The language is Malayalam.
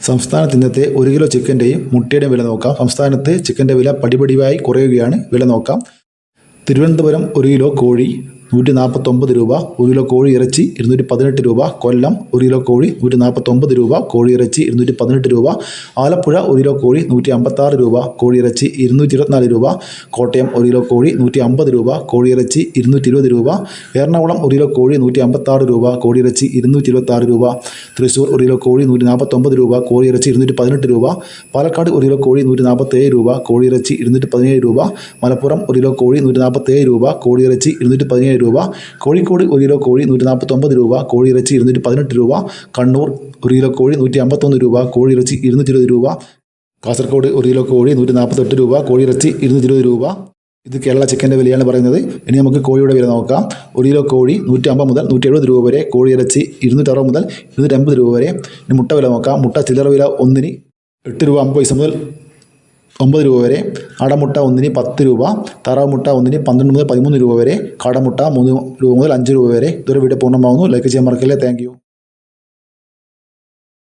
സംസ്ഥാനത്ത് ഇന്നത്തെ 1 കിലോ ചിക്കൻ്റെയും മുട്ടയുടെയും വില നോക്കാം. സംസ്ഥാനത്ത് ചിക്കൻ്റെ വില പടിപടിയായി കുറയുകയാണ്. വില നോക്കാം. തിരുവനന്തപുരം 1 കിലോ കോഴി 149 രൂപ. 1 കിലോ കോഴി ഇറച്ചി 218 രൂപ. കൊല്ലം 1 കിലോ കോഴി 149 രൂപ. കോഴി ഇറച്ചി 218 രൂപ. ആലപ്പുഴ 1 കിലോ കോഴി 156 രൂപ. കോഴി ഇറച്ചി 224 രൂപ. കോട്ടയം 1 കിലോ കോഴി 150 രൂപ. കോഴി ഇറച്ചി 220 രൂപ. എറണാകുളം 1 കിലോ കോഴി 156 രൂപ. കോഴി ഇറച്ചി 226 രൂപ. തൃശ്ശൂർ 1 കിലോ കോഴി 149 രൂപ. കോഴി ഇറച്ചി 218 രൂപ. പാലക്കാട് 1 കിലോ കോഴി 147 രൂപ. കോഴി ഇറച്ചി 217 രൂപ. മലപ്പുറം 1 കിലോ കോഴി 147 രൂപ. കോഴി ഇറച്ചി 217 രൂപ. കോഴിക്കോട് 1 കിലോ കോഴി 149 രൂപ. കോഴി ഇറച്ചി 218 രൂപ. കണ്ണൂർ 1 കിലോ കോഴി 151 രൂപ. കോഴി ഇറച്ചി 220 രൂപ. കാസർഗോഡ് 1 കിലോ കോഴി 148 രൂപ. കോഴി ഇറച്ചി 220 രൂപ. ഇത് കേരള ചിക്കൻ്റെ വിലയാണ് പറയുന്നത്. ഇനി നമുക്ക് കോഴിയുടെ വില നോക്കാം. 1 കിലോ കോഴി 150 മുതൽ 170 രൂപ വരെ. കോഴി ഇറച്ചി 260 മുതൽ 280 രൂപ വരെ. ഇനി മുട്ട വില നോക്കാം. മുട്ട ചില്ലറ വില ഒന്നിന് 8 രൂപ 50 പൈസ മുതൽ 9 രൂപ വരെ. അടമുട്ട ഒന്നിന് 10 രൂപ. താറാവ് മുട്ട ഒന്നിന് 12 മുതൽ 13 രൂപ വരെ. കാടമുട്ട 3 രൂപ മുതൽ 5 രൂപ വരെ. ഇതൊരു വീഡിയോ പൂർണ്ണമാകുന്നു. ലൈക്ക് ചെയ്യാൻ മറക്കല്ലേ. Thank you.